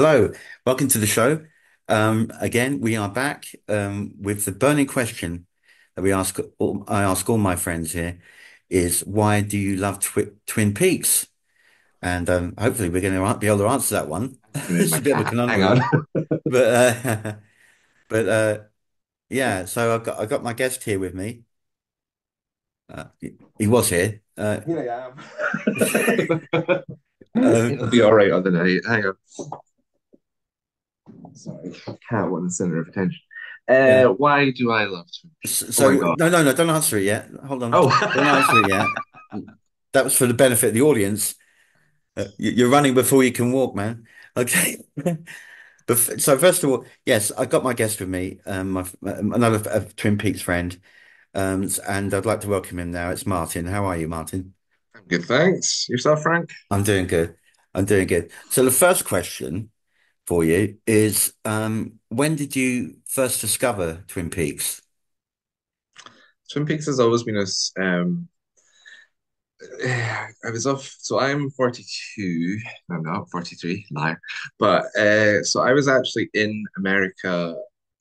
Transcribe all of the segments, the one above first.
Hello, welcome to the show. Again, we are back with the burning question that I ask all my friends here is why do you love Twin Peaks? And hopefully we're going to be able to answer that one. Bringing in It's my a bit of a cat. Hang on. conundrum, but but yeah. So I got my guest here with me. He was here. Here I am. Um, It'll be all right on the night. Hang on. Sorry, cat wanting the center of attention. yeah. Why do I love Twin Peaks? Oh So my God. no, don't answer it yet. Hold on, Oh, don't answer it yet. That was for the benefit of the audience. You're running before you can walk, man. Okay. So first of all, yes, I got my guest with me, another Twin Peaks friend, and I'd like to welcome him now. It's Martin. How are you, Martin? I'm good, thanks. Yourself, Frank? I'm doing good. I'm doing good. So the first question for you is, when did you first discover Twin Peaks? Twin Peaks has always been I was off, so I'm 42. I'm not 43, liar. But so I was actually in America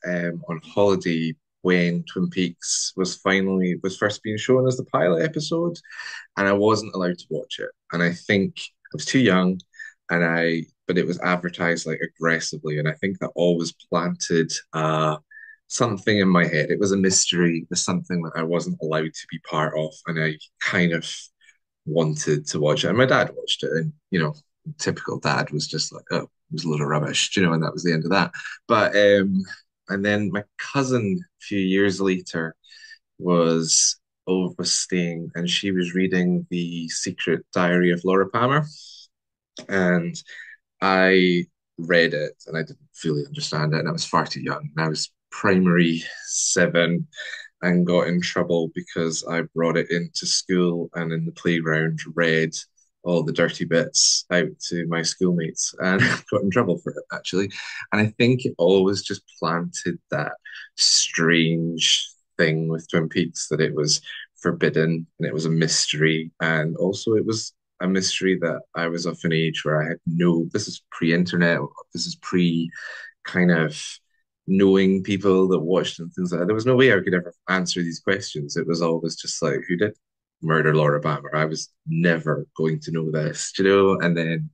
on holiday when Twin Peaks was first being shown as the pilot episode, and I wasn't allowed to watch it. And I think I was too young, but it was advertised like aggressively, and I think that always planted something in my head. It was a mystery. It was something that I wasn't allowed to be part of, and I kind of wanted to watch it. And my dad watched it, and typical dad was just like, "Oh, it was a load of rubbish," and that was the end of that. But and then my cousin a few years later was was staying, and she was reading The Secret Diary of Laura Palmer, and I read it, and I didn't fully understand it, and I was far too young. And I was primary seven, and got in trouble because I brought it into school and in the playground read all the dirty bits out to my schoolmates and got in trouble for it actually. And I think it always just planted that strange thing with Twin Peaks that it was forbidden and it was a mystery. And also it was a mystery that I was of an age where I had this is pre-internet, this is pre kind of knowing people that watched and things like that. There was no way I could ever answer these questions. It was always just like, who did murder Laura Palmer? I was never going to know this. And then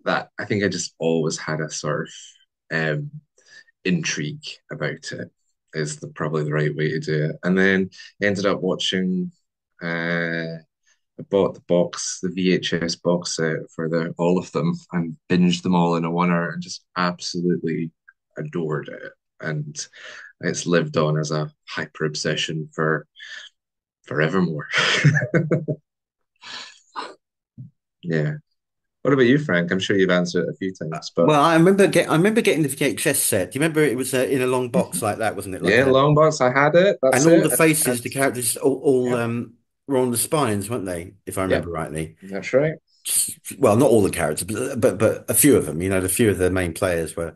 that I think I just always had a sort of intrigue about it is probably the right way to do it. And then ended up watching I bought the VHS box set for all of them and binged them all in a oneer and just absolutely adored it. And it's lived on as a hyper obsession for forevermore. Yeah. What about you, Frank? I'm sure you've answered it a few times, but Well, I remember getting the VHS set. Do you remember it was in a long box like that, wasn't it? Like yeah, a long box, I had it. and That's all it. the faces, And the characters, all yeah, were on the spines, weren't they? If I yeah, remember rightly. that's right. Well, not all the characters, but a few of them. You know, the few of the main players were,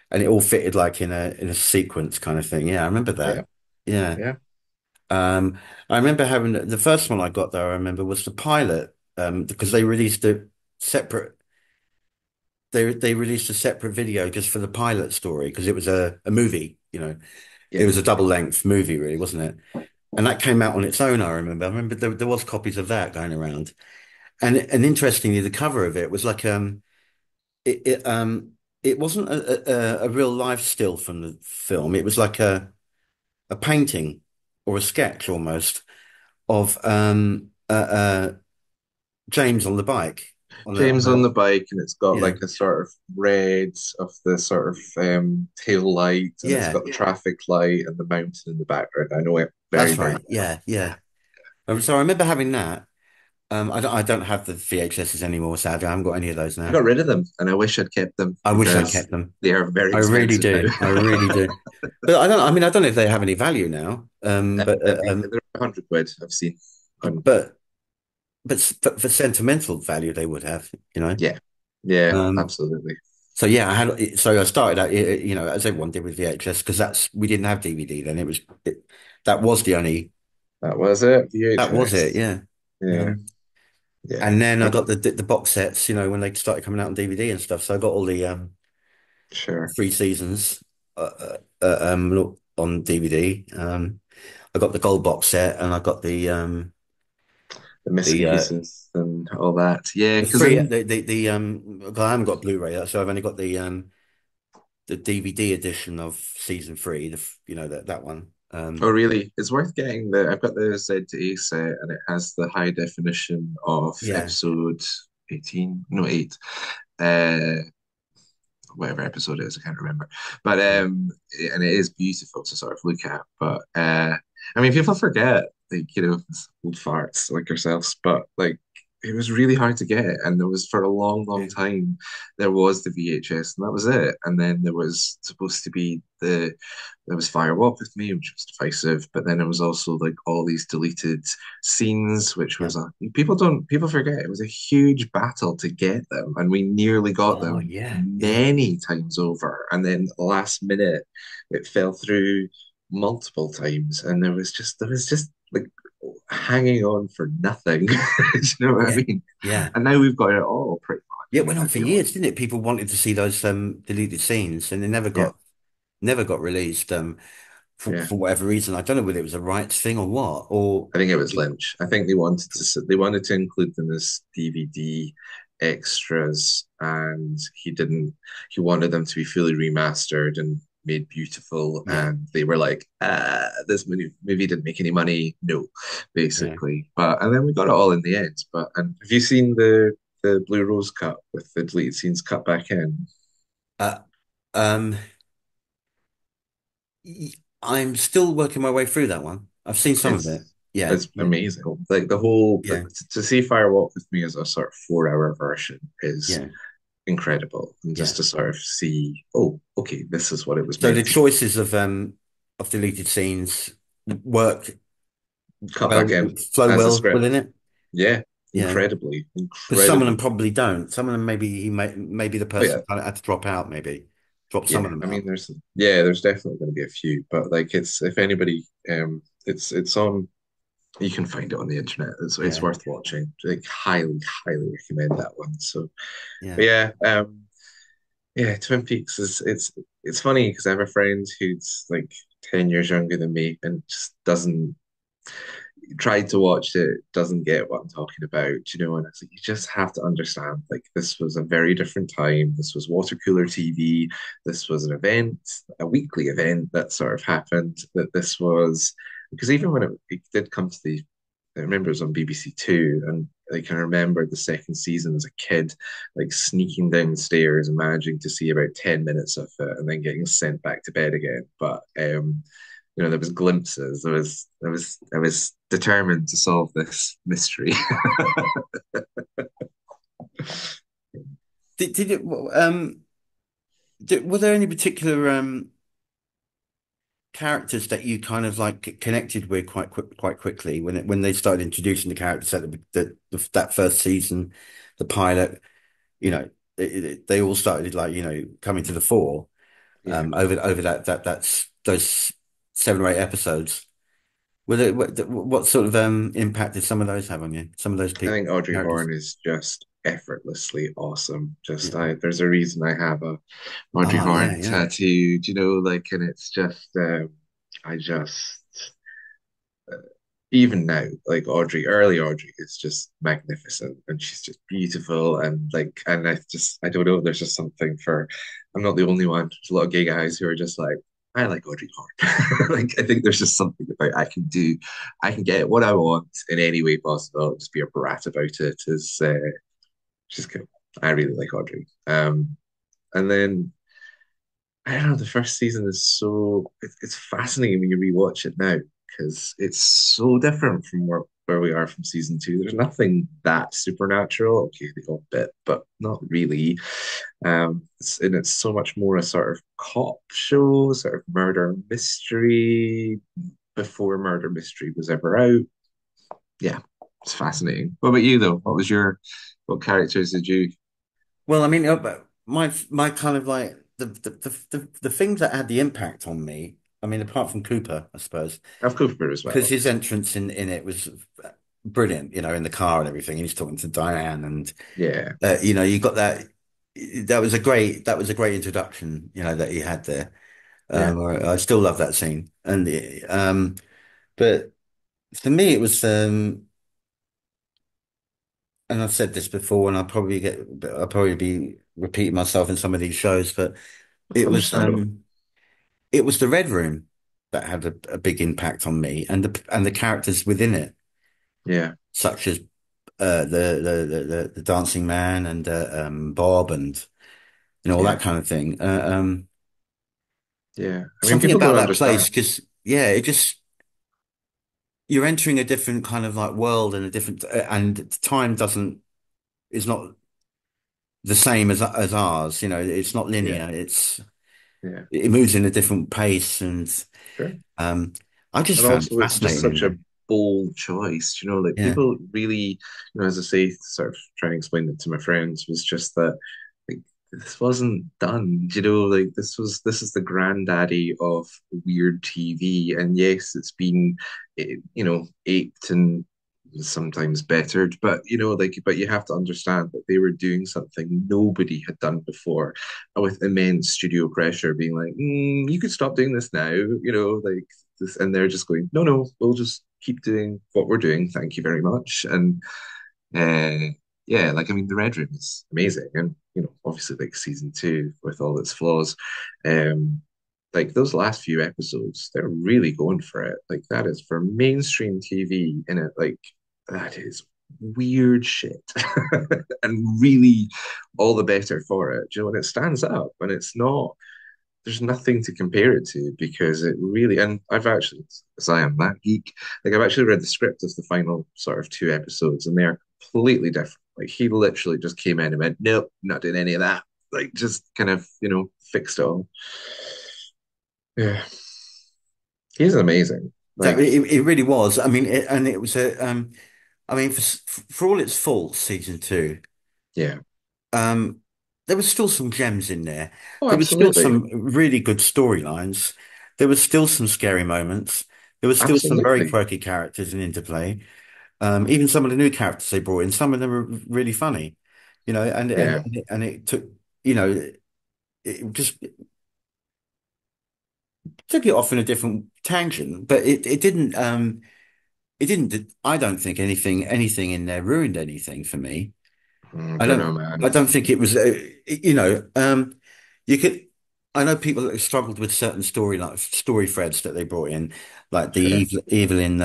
and it all fitted like in a sequence kind of thing. Yeah, I remember Yeah, that. Yeah. yeah. Um, I remember having the first one I got though. I remember was the pilot, because they released a separate. They released a separate video just for the pilot story because it was a movie. You know, it Yeah. was a double length movie, really, wasn't it? And that came out on its own. I remember. I remember there was copies of that going around. And interestingly, the cover of it was like it wasn't a real life still from the film. It was like a painting or a sketch almost of James on the bike on James on the the bike, and it's got yeah, like a sort of red of the sort of tail light, and it's yeah, got the traffic light and the mountain in the background. I know it very, that's very right, well. yeah, yeah. So I remember having that. I don't have the VHSs anymore, sadly. I haven't got any of those I now. got rid of them, and I wish I'd kept them I wish I'd because kept them. they are very I really expensive now. do. I really do. But I don't. I mean, I don't know if they have any value now. They're 100 quid. I've seen. On But for sentimental value, they would have. You know. Yeah, yeah, Um. absolutely. So yeah, I had. So I started out. You know, as everyone did with VHS, because we didn't have DVD then. That was the only. That was it. That was it. VHS. Yeah. Yeah, Um, yeah. and then I I, got the box sets. You know, when they started coming out on DVD and stuff. So I got all the Sure. 3 seasons on DVD. I got the gold box set, and I got The missing the pieces and all that. Yeah, the because free in the I haven't got Blu-ray, so I've only got the DVD edition of season three. That one. oh really, it's worth getting the. I've got the Z to A set, and it has the high definition of Yeah, episode 18, no 8. Uh, Whatever episode it is, I can't remember. But yeah, and it is beautiful to sort of look at. But I mean, people forget, like, old farts like ourselves, but like it was really hard to get, and there was for a long, long yeah, time there was the VHS, and that was it. And then there was supposed to be there was Fire Walk with Me, which was divisive, but then it was also like all these deleted scenes, which yeah. was a people forget it was a huge battle to get them, and we nearly got Oh them yeah, yeah, many times over, and then last minute it fell through multiple times, and there was just like hanging on for nothing. Do you know what I yeah, mean? yeah. And now we've got it all pretty Yeah, much. it went on I'd for be years, honest. didn't it? People wanted to see those deleted scenes, and they Yeah, never got released. yeah. For whatever reason, I don't know whether it was a rights thing or what, or I think it was Lynch. I think they wanted to include them as DVD extras, and he wanted them to be fully remastered and made beautiful. yeah, And they were like, this movie didn't make any money, no, yeah. basically. But and then we got it all in the end. But and have you seen the Blue Rose cut with the deleted scenes cut back in? Uh, um, y- I'm still working my way through that one. I've seen some of it. It's Yeah, it's yeah, amazing. Like the whole yeah, to see Fire Walk with Me as a sort of 4 hour version is yeah, incredible. And just yeah. to sort of see, oh, okay, this is what it was So the meant to be. choices of deleted scenes work Cut back in flow as a well script. within it. Yeah, Yeah. incredibly, Because some of them incredibly. probably don't. Some of them maybe the Oh yeah, person kind of had to drop out, maybe drop some of yeah. them I mean, out. there's definitely going to be a few, but like it's if anybody, it's on. You can find it on the internet. It's Yeah, worth watching. Like highly, highly recommend that one. So, but yeah, yeah, yeah, Twin Peaks is it's funny because I have a friend who's like 10 years younger than me and just doesn't tried to watch it, doesn't get what I'm talking about, you know, and it's like you just have to understand like this was a very different time. This was water cooler TV. This was an event, a weekly event that sort of happened, that this was because even when it did come to the I remember it was on BBC Two, and I can remember the second season as a kid, like sneaking downstairs and managing to see about 10 minutes of it and then getting sent back to bed again. But there was glimpses. I was determined to solve this mystery. did it were there any particular characters that you kind of like connected with quite quickly when they started introducing the characters at that first season, the pilot, they all started like coming to the fore Yeah. over that's those 7 or 8 episodes. What sort of impact did some of those have on you? Some of those I people think Audrey characters? Horne is just effortlessly awesome. Just Yeah. there's a reason I have a Audrey Oh yeah, Horne yeah, tattooed, like, and it's just I just even now, like early Audrey is just magnificent and she's just beautiful and like, and I don't know, there's just something for, I'm not the only one. There's a lot of gay guys who are just like, I like Audrey Horne. Like, I think there's just something about I can get what I want in any way possible, just be a brat about it. Is she's cool. I really like Audrey. And then I don't know. The first season is it's fascinating when you rewatch it now because it's so different from where we are from season two. There's nothing that supernatural. Okay, the odd bit, but not really. And it's so much more a sort of cop show, sort of murder mystery before murder mystery was ever out. Yeah, it's fascinating. What about you though? What characters did you Well, I mean, but my kind of like the things that had the impact on me. I mean, apart from Cooper, I suppose, have Cooper as because well, his obviously? entrance in it was brilliant. In the car and everything, and he's talking to Diane, and Yeah, you got that. that was a great introduction, that he had there. Yeah, I still love that scene, but for me, it was, and I've said this before, and I'll probably be repeating myself in some of these shows, but that's it was, understandable. it was the Red Room that had a big impact on me, and the characters within it, Yeah, such as the dancing man and Bob and all yeah, that kind of thing. yeah. I mean, Something people don't about that place, understand. because it just you're entering a different kind of like world and a different and time doesn't is not the same as ours. It's not Yeah, linear. yeah, It moves in a different pace, and sure. um, I just And found it also, it's just fascinating in such a there. bold choice, like Yeah, people really, as I say, sort of trying to explain it to my friends, was just that like this wasn't done, like this is the granddaddy of weird TV, and yes, it's been, aped and sometimes bettered, but but you have to understand that they were doing something nobody had done before, with immense studio pressure, being like, you could stop doing this now, like this, and they're just going, no, no, we'll just keep doing what we're doing. Thank you very much. And yeah, like I mean, the Red Room is amazing, and obviously, like season two with all its flaws, um, like those last few episodes, they're really going for it. Like that is for mainstream TV, and it like that is weird shit, and really all the better for it. And it stands up, and it's not there's nothing to compare it to because it really, and I've actually, as I am that geek, like I've actually read the script of the final sort of two episodes, and they're completely different. Like he literally just came in and went, nope, not doing any of that. Like just kind of, fixed it all. Yeah, he's amazing. that Like, it really was. I mean, and it was I mean, for all its faults, season two. yeah. Um, there was still some gems in there. Oh, There was still absolutely. some really good storylines. There was still some scary moments. There was still some very Absolutely. quirky characters in interplay. Even some of the new characters they brought in, some of them were really funny, Yeah. and it took, you know, it just took it off in a different tangent, but it didn't, I don't think anything in there ruined anything for me. I Don't know, don't. man. I don't think it was. You could. I know people that struggled with certain story threads that they brought in, like the Sure. Evelyn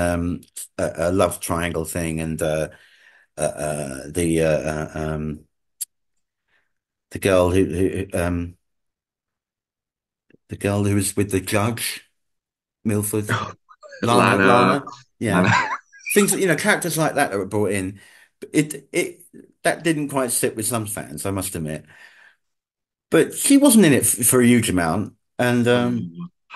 love triangle thing, and the girl the girl who was with the judge, Milford, Lana, Lana, yeah, Lana. things. Characters like that were brought in. It that didn't quite sit with some fans, I must admit. But she wasn't in it for a huge amount. And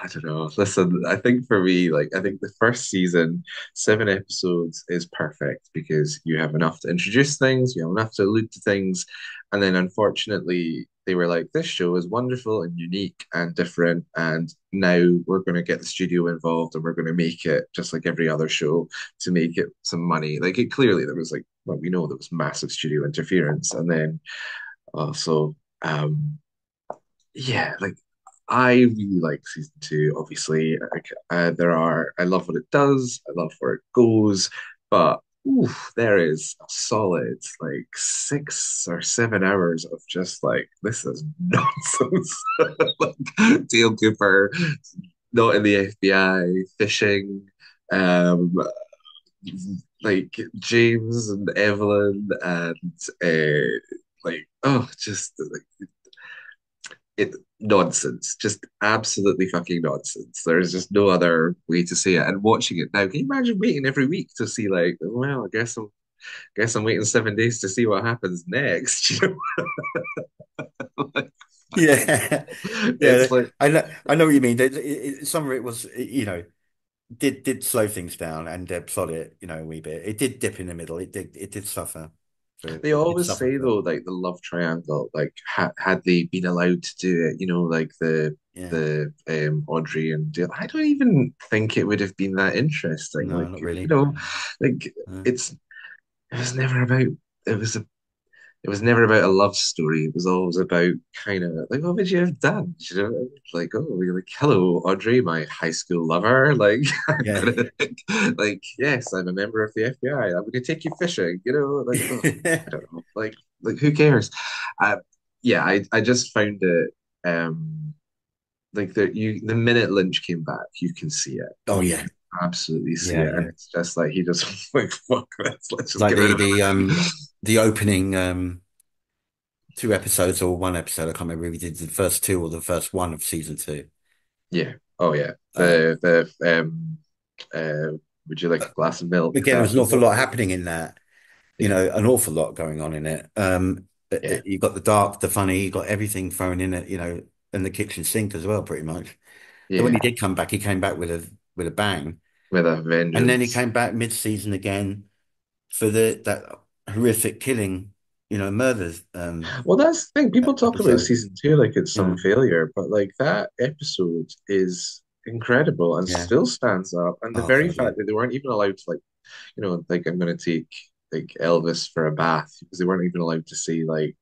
I don't know. Listen, I think for me, like, I think the first season, 7 episodes is perfect because you have enough to introduce things, you have enough to allude to things. And then unfortunately, they were like, this show is wonderful and unique and different. And now we're going to get the studio involved and we're going to make it just like every other show to make it some money. Like, it clearly, there was like, well, we know there was massive studio interference. And then also, yeah, like I really like season two. Obviously, I love what it does. I love where it goes, but oof, there is a solid like 6 or 7 hours of just like this is nonsense. Like Dale Cooper not in the FBI, fishing, um, like James and Evelyn, and like oh, just like it nonsense, just absolutely fucking nonsense. There's just no other way to say it. And watching it now, can you imagine waiting every week to see like, well, I guess I'm waiting 7 days to see what happens next. Like, yeah, yeah, it's like I know what you mean. Some of it was, did slow things down and plot it, a wee bit. It did dip in the middle. It did suffer they it did always suffer say for though, like the love triangle, like had they been allowed to do it, like yeah. the Audrey and Dale, I don't even think it would have been that interesting. No, Like, not really. like Uh, it's it was never about it was it was never about a love story. It was always about kind of like, what would you have done? You know, like, oh, you're like, hello, Audrey, my high school lover. Like, I'm Yeah. gonna, like, yes, I'm a member of the FBI. I'm gonna take you fishing. You know, like, oh, I don't know, like, who cares? Uh, yeah, I just found it, like the minute Lynch came back, you can see it. Oh You yeah. can absolutely see Yeah, it, and yeah. it's just like he just like, fuck this, let's just Like get rid of everything. the opening two episodes or one episode, I can't remember if we did the first two or the first one of season two. Yeah. Oh yeah. Uh, Uh would you like a glass of milk? Again, there That was an was awful what lot was it? happening in that, Yeah. an awful lot going on in it. Yeah. You got the dark, the funny, you got everything thrown in it, and the kitchen sink as well, pretty much. So when he Yeah. did come back, he came back with a bang. With a And then he vengeance. came back mid-season again for that horrific killing, murders Well, that's the thing. People talk about episode. season two like it's You some know, failure, but like that episode is incredible and yeah. still stands up. And the Oh very God, yeah. fact that they weren't even allowed to, like, like, I'm gonna take like Elvis for a bath, because they weren't even allowed to say, like,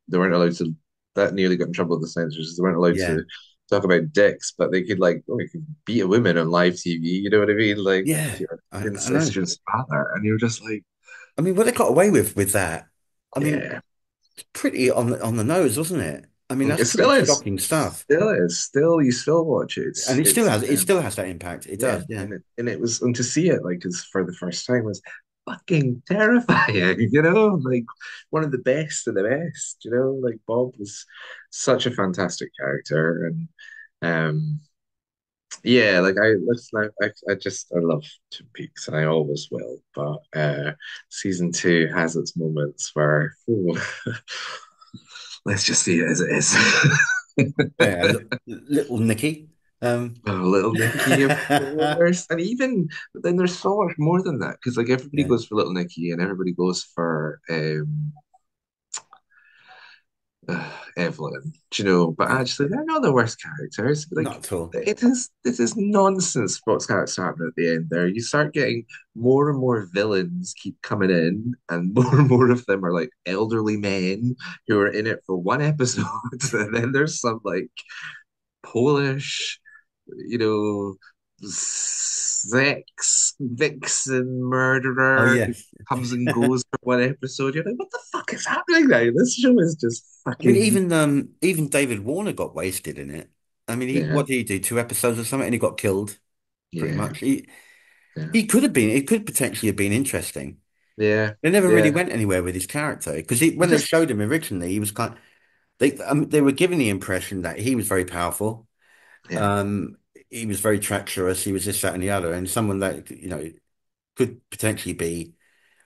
they weren't allowed to, that nearly got in trouble with the censors. They weren't allowed Yeah. to talk about dicks, but they could, like, oh, you could beat a woman on live TV, you know what I mean? Like Yeah. your I know. incestuous father. And you're just like, I mean, what they got away with that, I mean, yeah. pretty on the nose, wasn't it? I mean, that's It pretty still is. shocking stuff. Still is. Still, you still watch it. And it Um, still has that impact. It yeah, does, yeah. and it was, and to see it like is for the first time was fucking terrifying. Like one of the best of the best. Like Bob was such a fantastic character, and yeah, like I love Twin Peaks, and I always will. But season two has its moments where, ooh, let's just see it as it is. Yeah, little Nicky. Oh, Little Nicky, of course. And even but then there's so much more than that, because like everybody yeah, goes for Little Nicky and everybody goes for Evelyn, but yeah, actually they're not the worst characters. Like, not at all. it is nonsense what's happening at the end there. You start getting more and more villains keep coming in, and more and more of them are like elderly men who are in it for one episode. And then there's some like Polish, you know, sex vixen Oh murderer yeah. who comes and goes for one episode. You're like, what the fuck is happening now? This show is just I mean, fucking, even David Warner got wasted in it. I mean, yeah, what did he do? Two episodes or something, and he got killed, pretty yeah, much. yeah, He could have been. It could potentially have been interesting. yeah, They never really yeah. went anywhere with his character because He when they just, showed him originally, he was they were giving the impression that he was very powerful. yeah, Um, he was very treacherous. He was this, that, and the other, and someone that could potentially be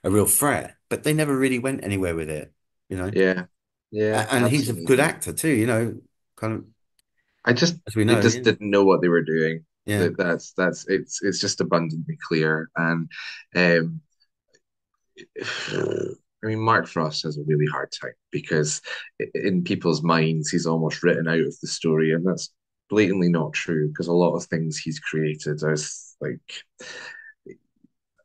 a real threat. But they never really went anywhere with it, you know. yeah, yeah, And he's a good absolutely. actor too, kind of as we They know. just didn't know what they were doing. Yeah. That's it's just abundantly clear. And um, I mean, Mark Frost has a really hard time because in people's minds, he's almost written out of the story, and that's blatantly not true because a lot of things he's created are like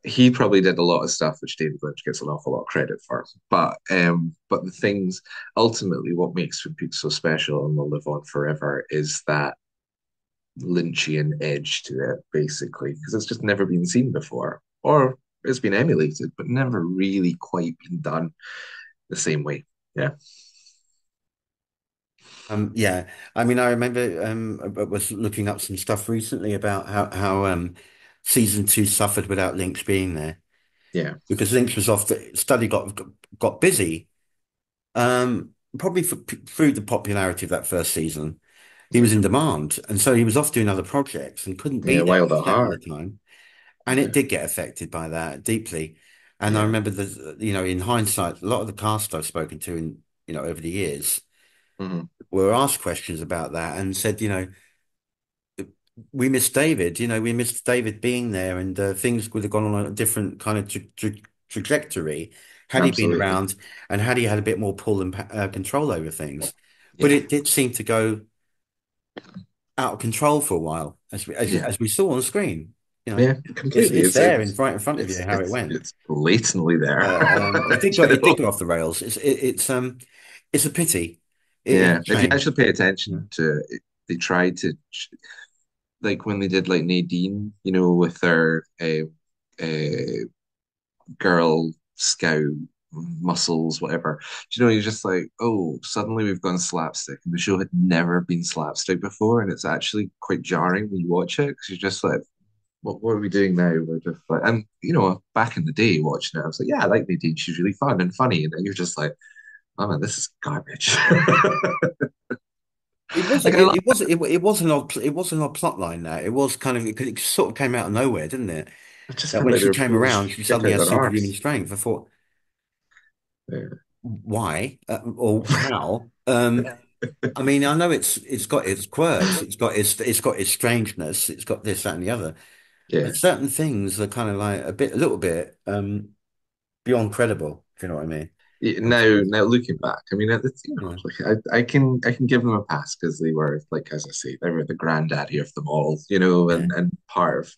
he probably did a lot of stuff which David Lynch gets an awful lot of credit for. But the things ultimately what makes Twin Peaks so special and will live on forever is that Lynchian edge to it, basically, because it's just never been seen before, or it's been emulated, but never really quite been done the same way. Yeah, Yeah. I mean, I remember I was looking up some stuff recently about how season two suffered without Lynch being there yeah, because Lynch was off. The study got busy. Probably through the popularity of that first season, he was yeah, in demand, and so he was off doing other projects and couldn't yeah. be there Wild on at set all the heart. time. And it Yeah, did get affected by that deeply. And I yeah. remember in hindsight, a lot of the cast I've spoken to over the years Hmm. were asked questions about that and said, we miss David, we missed David being there and things would have gone on a different kind of trajectory had he been Absolutely. around and had he had a bit more pull and control over things. But Yeah, it did seem to go out of control for a while, yeah. as we saw on screen. You know, Yeah, completely. it's It's there in it's right in front of you it's how it it's went. it's blatantly there. It You did know? go off the rails. It's a pity. It's Yeah, a if you shame. actually pay Yeah. attention to it, they tried to like when they did like Nadine, with their uh, girl scout muscles, whatever. You're just like, oh, suddenly we've gone slapstick, and the show had never been slapstick before, and it's actually quite jarring when you watch it because you're just like, what are we doing now? We're just like, and back in the day watching it, I was like, yeah, I like Nadine, she's really fun and funny, and then you're just like, oh man, this is garbage. It was Like I love, it was an odd it was an odd plot line now. It was kind of it sort of came out of nowhere, didn't it? I just That felt when like they she were came pulling around, she shit suddenly out has their superhuman arse. strength. I thought, Yeah. why or how? I mean, I know it's got its quirks, it's got its strangeness, it's got this, that, and the other. Yeah. But certain things are kind of like a little bit beyond credible, if you know what I mean. Yeah, now, Sometimes. now looking back, I mean, it's, Yeah, like I can give them a pass because they were like, as I say, they were the granddaddy of them all, yeah. and part of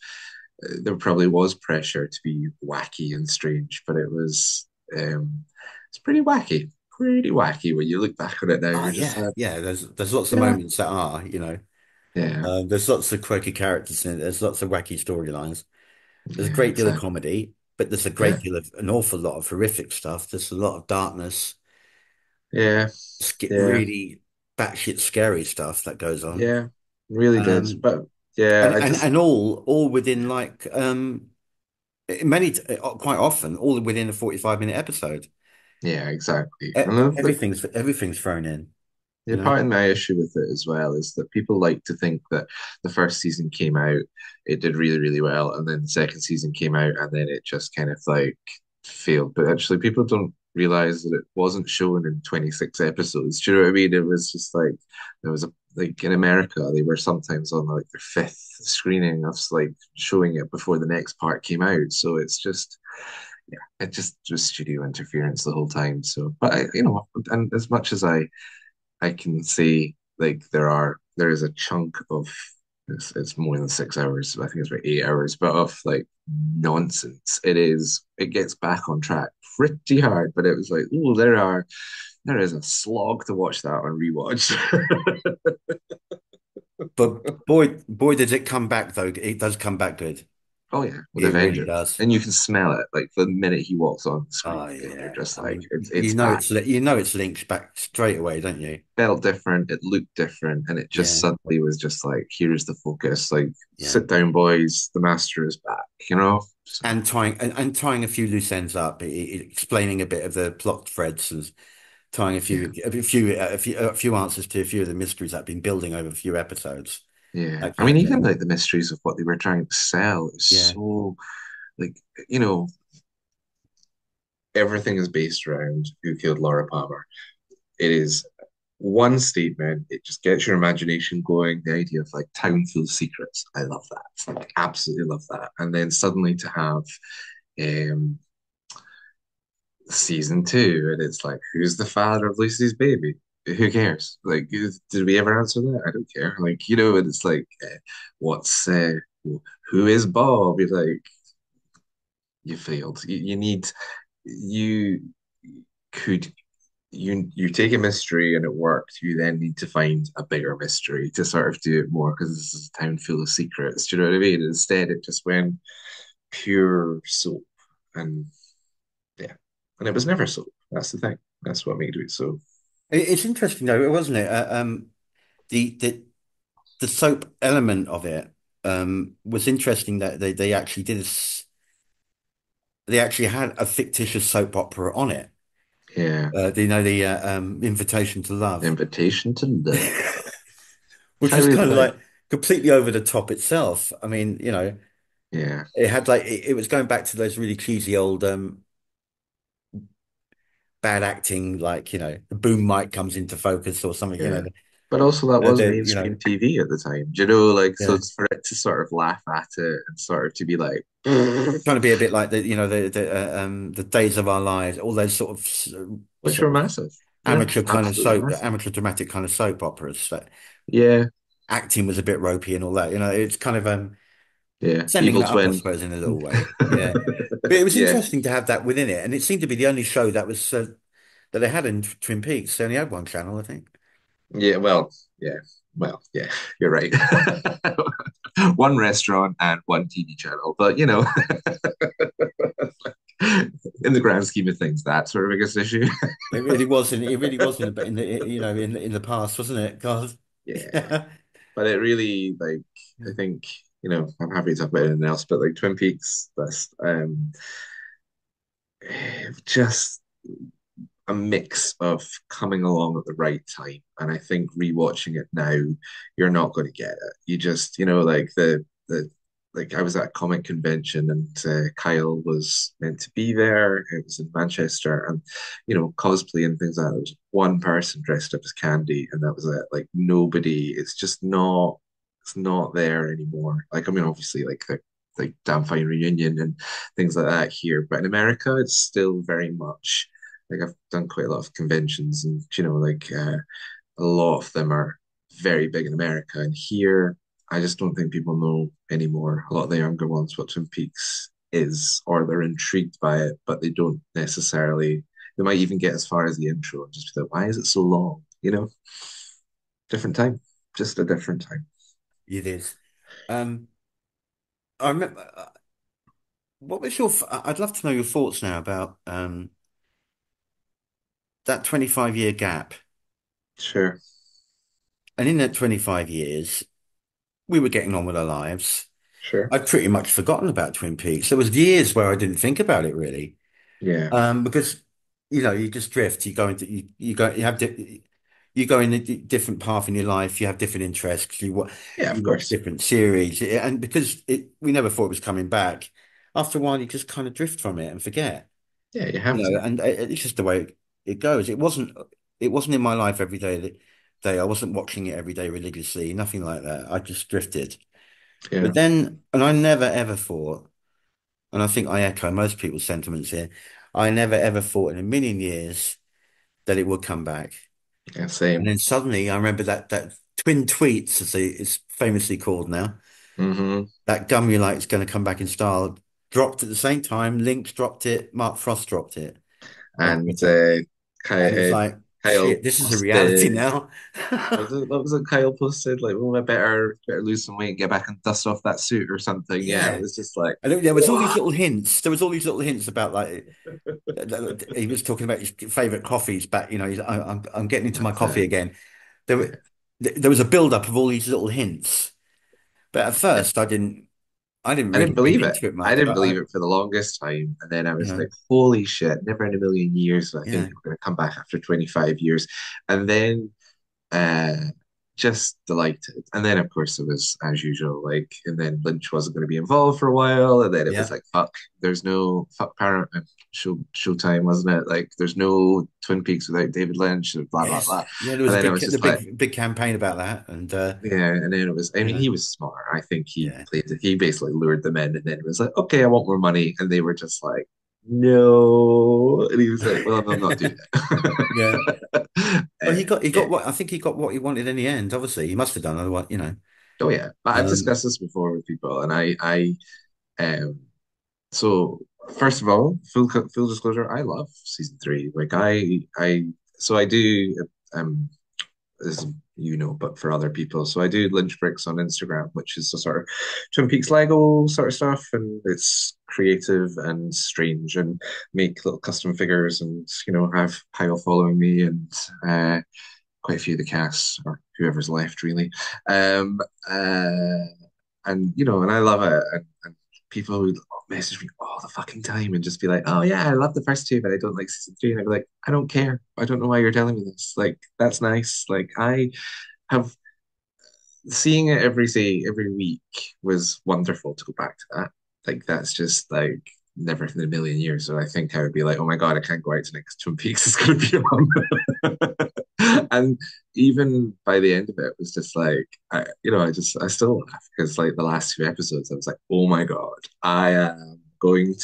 there probably was pressure to be wacky and strange, but it's pretty wacky when you look back on it now. Oh You're just yeah, like, yeah. There's lots of yeah, moments that are, yeah, there's lots of quirky characters in it. There's lots of wacky storylines. There's a yeah, great deal of exactly, comedy, but there's a yeah, great deal of an awful lot of horrific stuff. There's a lot of darkness, yeah, yeah, really batshit scary stuff that goes on. yeah, really did, Um, but yeah, and all within like quite often all within a 45-minute episode. yeah, exactly, and then, like. Everything's thrown in, Yeah, you know. part of my issue with it as well is that people like to think that the first season came out, it did really, really well, and then the second season came out, and then it just kind of like failed. But actually, people don't realize that it wasn't shown in 26 episodes. Do you know what I mean? It was just like there was a like in America, they were sometimes on like their fifth screening of like showing it before the next part came out. So it's just yeah, it just was studio interference the whole time. So, but and as much as I can see like there is a chunk of it's more than 6 hours. I think it's about 8 hours, but of like nonsense. It gets back on track pretty hard, but it was like, oh, there is a slog to watch that on rewatch. But boy, does it come back though. It does come back good. Oh yeah, with a It really vengeance. does. And you can smell it like the minute he walks on the Oh screen and you're yeah. just I like mean, it's back. it's linked back straight away, don't you? Felt different, it looked different, and it just Yeah, suddenly was just like, here's the focus. Like, yeah. sit down, boys, the master is back, you know? So And tying a few loose ends up, explaining a bit of the plot threads and tying yeah, a few answers to a few of the mysteries that have been building over a few episodes. yeah. That I kind mean, of even thing. like the mysteries of what they were trying to sell is Yeah. so like, you know, everything is based around who killed Laura Palmer. It is one statement. It just gets your imagination going. The idea of like town full of secrets. I love that. Like absolutely love that. And then suddenly to have um season two, and it's like, who's the father of Lucy's baby? Who cares? Like, did we ever answer that? I don't care. Like, and it's like, what's who is Bob? You're like, you failed. You could you take a mystery and it worked. You then need to find a bigger mystery to sort of do it more because this is a town full of secrets. Do you know what I mean? Instead, it just went pure soap, and yeah, and it was never soap. That's the thing. That's what made it so. It's interesting though, wasn't it? The the the soap element of it was interesting that they actually they actually had a fictitious soap opera on it. Yeah, The Invitation to Love, invitation to love. which I was really kind of like. like completely over the top itself. I mean, Yeah, it had like it was going back to those really cheesy old bad acting, like the boom mic comes into focus or something. yeah. But also that was The mainstream TV at the time. Do you know, like so yeah, it's for it to sort of laugh at it and sort of to be like, which trying to be a bit like the Days of Our Lives, all those were massive. Yeah, absolutely massive. amateur dramatic kind of soap operas that Yeah, acting was a bit ropey and all that. It's kind of Yeah. Sending Evil that up, I twin. suppose, in a little way. Yeah. But it was Yeah. interesting to have that within it. And it seemed to be the only show that was that they had in Twin Peaks. They only had one channel, I think. Yeah. Well, yeah. Well, yeah, you're right. One restaurant and one TV channel, but in the grand scheme of things, that's sort of biggest issue. It really wasn't. It really was in the in the past, wasn't it? God. Yeah. But it really I think, I'm happy to talk about anything else, but like Twin Peaks, that's just a mix of coming along at the right time. And I think rewatching it now, you're not going to get it. You just, like the like I was at a comic convention and Kyle was meant to be there. It was in Manchester, and cosplay and things like that. There was one person dressed up as Candy, and that was it. Like nobody. It's just not. It's not there anymore. Like I mean, obviously, like the like Damn Fine Reunion and things like that here, but in America, it's still very much like I've done quite a lot of conventions, and a lot of them are very big in America. And here, I just don't think people know anymore. A lot of the younger ones what Twin Peaks is, or they're intrigued by it, but they don't necessarily. They might even get as far as the intro and just be like, "Why is it so long?" Different time, just a different time. It is. Um, I remember. What was your? I'd love to know your thoughts now about that 25-year gap. Sure, And in that 25 years, we were getting on with our lives. sure, I'd pretty much forgotten about Twin Peaks. There was years where I didn't think about it really, yeah, because you just drift. You go into you go you have you go in a different path in your life. You have different interests. yeah, of You watch course, different series, and because we never thought it was coming back. After a while, you just kind of drift from it and forget. yeah, you have to, And it's just the way it goes. It wasn't in my life every day. I wasn't watching it every day religiously, nothing like that. I just drifted. yeah, But then, and I never ever thought, and I think I echo most people's sentiments here, I never ever thought in a million years that it would come back. yeah, And same. then suddenly I remember that twin tweets, as it's famously called now, Hmm. that Gumulite's going to come back in style, dropped at the same time. Lynx dropped it, Mark Frost dropped it on And Twitter. And it was Kyle, like, Kyle shit, this is a reality posted. now. What was it Kyle posted? Like, oh, I better lose some weight and get back and dust off that suit or something. Yeah, it Yeah. was just like, And there was all these what? little hints. There was all these little hints about like he was talking about his favorite coffees back. I'm getting into my That's coffee it. again. There Yeah. were there was a build up of all these little hints. But at Yeah. first, I didn't I really didn't read believe it. into it I much. didn't But believe it for the longest time. And then I you was know, like, holy shit, never in a million years. I think yeah, they were going to come back after 25 years. And then uh, just delighted. And then, of course, it was as usual, like, and then Lynch wasn't going to be involved for a while. And then it was yeah, like, fuck, there's no fuck Paramount Showtime, wasn't it? Like, there's no Twin Peaks without David Lynch, and blah, blah, yes, blah. yeah. There was And a then it was the just like, big campaign about that, and yeah, and then it was, I you mean, know, he was smart. I think he yeah, played it, he basically lured them in, and then it was like, okay, I want more money. And they were just like, no. And he was like, well, I'm not doing yeah. it. Well, he Yeah. got what I think he got what he wanted in the end. Obviously, he must have done otherwise, you know. Oh, yeah. But I've Um, discussed this before with people, and um, so first of all, full disclosure, I love season three. Like so I do, um, as but for other people. So I do Lynch Bricks on Instagram, which is a sort of Twin Peaks Lego sort of stuff, and it's creative and strange, and make little custom figures, and have Kyle following me, and quite a few of the cast or whoever's left really. Um, uh, and I love it, and people who message me all the fucking time and just be like, "Oh yeah, I love the first two, but I don't like season three." And I'd be like, "I don't care. I don't know why you're telling me this. Like, that's nice. Like, I have seeing it every week was wonderful to go back to that. Like, that's just like never in a million years. So I think I would be like, oh my God, I can't go out tonight because Twin Peaks is going to be on. And even by the end of it, it was just like, I still laugh because like the last two episodes, I was like, oh my God,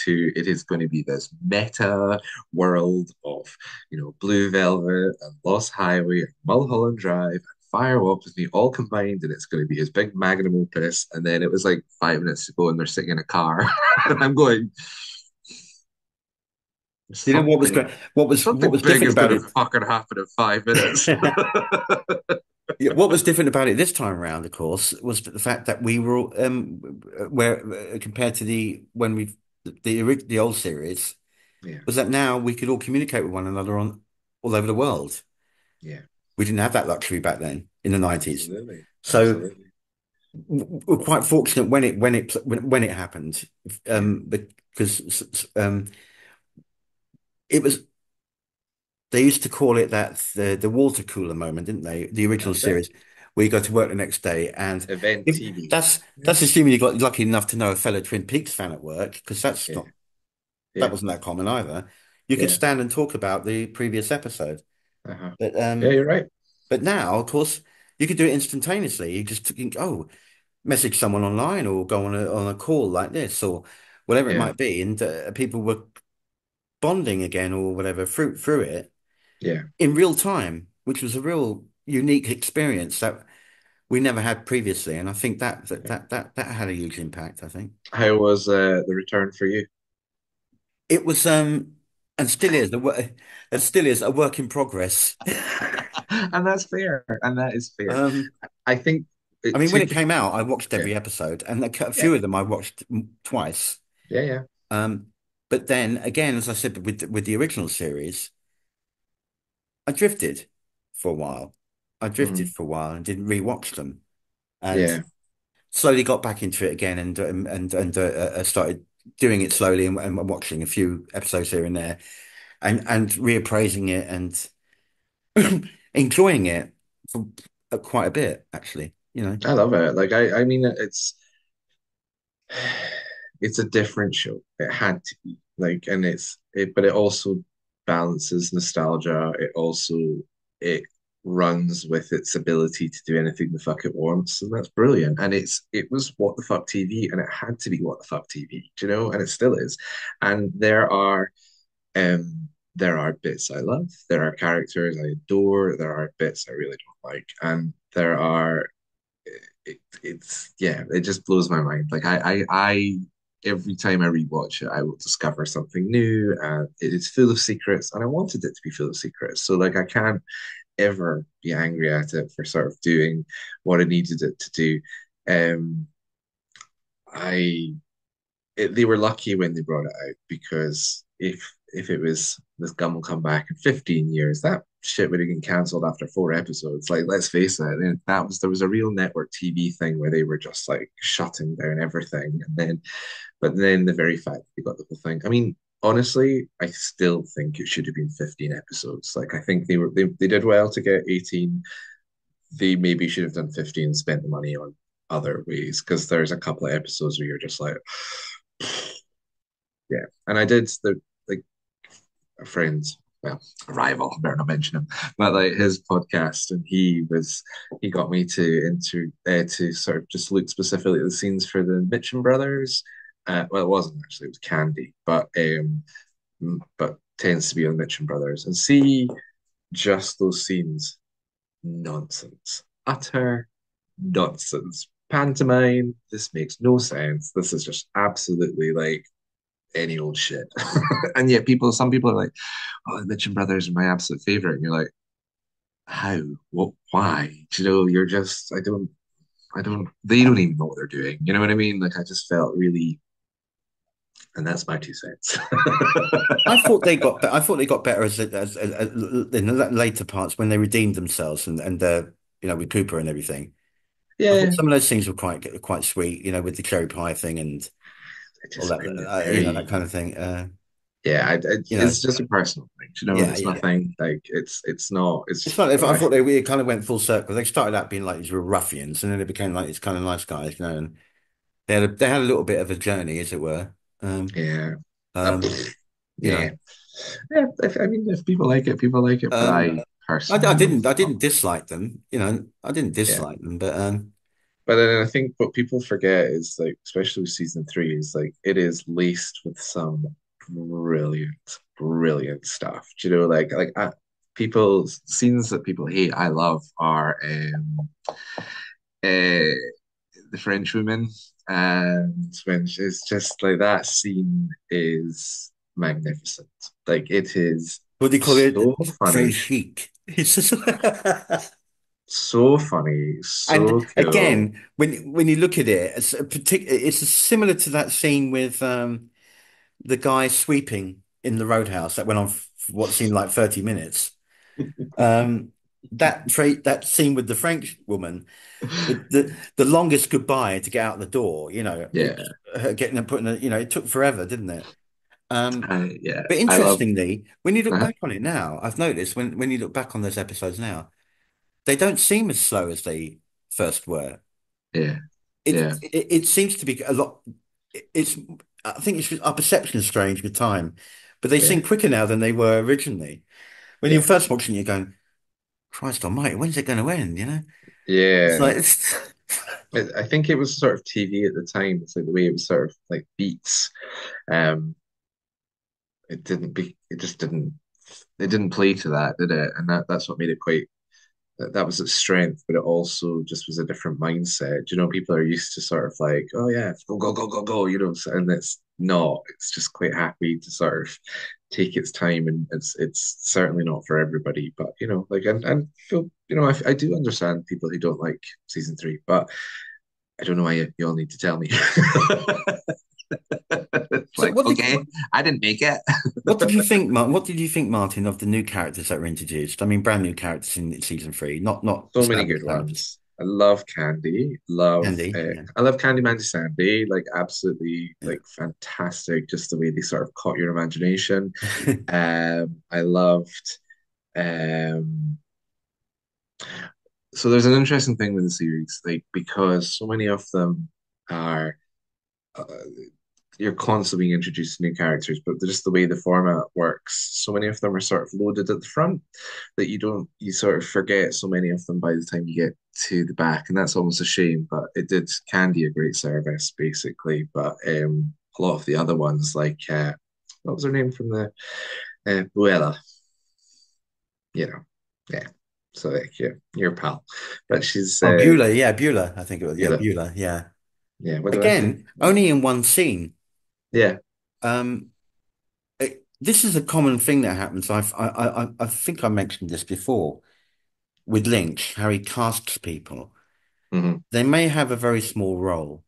it is going to be this meta world of, Blue Velvet and Lost Highway and Mulholland Drive fire up with me all combined, and it's going to be his big magnum opus. And then it was like 5 minutes to go, and they're sitting in a car, and I'm going, "There's You know what was something, great? What was big different is about going to it? fucking happen in 5 minutes." Yeah, what was different about it this time around, of course, was the fact that we were where compared to the old series, Yeah, was that now we could all communicate with one another on all over the world. yeah, We didn't have that luxury back then in the 90s. absolutely, So absolutely. we're quite fortunate when it happened, Yeah, because it was they used to call it that the water cooler moment, didn't they? The original that's it. series where you go to work the next day, and Event if TV. that's Yeah, assuming you got lucky enough to know a fellow Twin Peaks fan at work, because yeah, that yeah, wasn't that common either. You could yeah. stand and talk about the previous episode, Uh-huh. but Yeah, you're right. now, of course, you could do it instantaneously. You just think, oh, message someone online or go on a call like this or whatever it Yeah, might be, and people were bonding again or whatever through it yeah, in real time, which was a real unique experience that we never had previously. And I think yeah. that had a huge impact, I think. How was the return for you? It was and still is it still is a work in progress. And that's fair, and that is fair. Um, I think I it mean, when took, it came out, I watched yeah, every episode, and a yeah, few of them I watched twice. yeah, yeah, Um, but then again, as I said with the original series, I drifted for a while. I drifted mhm, for a while and didn't rewatch them, and yeah, slowly got back into it again, and started doing it slowly and watching a few episodes here and there, and reappraising it and enjoying it for quite a bit, actually. I love it. Like I mean, it's a different show. It had to be like, and but it also balances nostalgia. It runs with its ability to do anything the fuck it wants, and that's brilliant. And it was what the fuck TV, and it had to be what the fuck TV, do you know? And it still is. And there are bits I love. There are characters I adore. There are bits I really don't like, and there are it's yeah, it just blows my mind. Like I every time I rewatch it, I will discover something new, and it is full of secrets, and I wanted it to be full of secrets. So like I can't ever be angry at it for sort of doing what I needed it to do. Um, I they were lucky when they brought it out because if it was this gun will come back in 15 years, that shit would have been cancelled after 4 episodes. Like, let's face it, there was a real network TV thing where they were just like shutting down everything, and then but then the very fact that they got the whole thing. I mean, honestly, I still think it should have been 15 episodes. Like, I think they did well to get 18. They maybe should have done 15 and spent the money on other ways because there's a couple of episodes where you're just like, yeah. And I did the like a friend, well, a rival, I better not mention him, but like his podcast, and he got me to sort of just look specifically at the scenes for the Mitchum brothers. Well, it wasn't actually; it was Candy, but tends to be on Mitchum brothers, and see just those scenes, nonsense, utter nonsense. Pantomime. This makes no sense. This is just absolutely like any old shit. And yet some people are like, oh, the Mitchum brothers are my absolute favorite. And you're like, how? What? Why? You know, you're just, they don't even know what they're doing. You know what I mean? Like, I just felt really, and that's my 2 cents. I thought they got better in the later parts when they redeemed themselves and with Cooper and everything. I thought Yeah, some of those things were quite sweet, with the cherry pie thing and I all just that, find it that very, kind of thing. yeah, You know, it's just a personal thing. You know, yeah, it's yeah. nothing like it's not, It's it's, not if I I, thought they kind of went full circle. They started out being like these real ruffians, and then they became like these kind of nice guys. And they had a little bit of a journey, as it were. Um, yeah, um, you yeah. know, Yeah, I mean, if people like it, people like it. But um, I personally, I not. didn't dislike them. I didn't Yeah. dislike them, but But then I think what people forget is like, especially with season three, is like it is laced with some brilliant, brilliant stuff. Do you know, people scenes that people hate, I love are uh, the French woman, and when it's just like that scene is magnificent. Like it is What do you call it? so Very funny, chic. It's just so funny, so and cool. again, when you look at it, it's similar to that scene with the guy sweeping in the roadhouse that went on for what seemed like 30 minutes. Um, that scene with the French woman, the longest goodbye to get out the door, Yeah, her getting and putting it took forever, didn't it? Um, yeah, but I love. interestingly, when you look Uh-huh. back on it now, I've noticed when you look back on those episodes now, they don't seem as slow as they first were. Yeah, It yeah, it seems to be a lot. It's I think it's just our perception is strange with time, but they yeah, seem quicker now than they were originally. When you're yeah, first watching, you're going, Christ Almighty, when's it going to end? It's yeah. like it's I think it was sort of TV at the time. It's like the way it was sort of like beats. Um, it just didn't. It didn't play to that, did it? And that's what made it quite that was its strength, but it also just was a different mindset. You know, people are used to sort of like, oh yeah, go go go go go, and it's not. It's just quite happy to sort of take its time, and it's certainly not for everybody. But like and feel, I do understand people who don't like season three, but I don't know why you all need to tell me. It's so. like, okay, I didn't make it. What did you think, Martin? What did you think, Martin, of the new characters that were introduced? I mean, brand new characters in season three, not So many good established characters. ones. I love Candy. Andy, yeah. I love Candy Mandy Sandy. Like absolutely, Yeah. like fantastic. Just the way they sort of caught your imagination. I loved. Um, so there's an interesting thing with the series, like because so many of them are uh, you're constantly being introduced to new characters, but just the way the format works, so many of them are sort of loaded at the front that you sort of forget so many of them by the time you get to the back, and that's almost a shame. But it did Candy a great service, basically. But a lot of the other ones, like what was her name from the Buella, you know, yeah. So like, yeah, your pal, but she's Oh, Beulah, yeah, Beulah. I think it was, yeah, Beulah. Beulah, yeah. Yeah, what do I say? Again, only in one scene. Yeah. Um, this is a common thing that happens. I think I mentioned this before with Lynch, how he casts people. Hmm. They may have a very small role.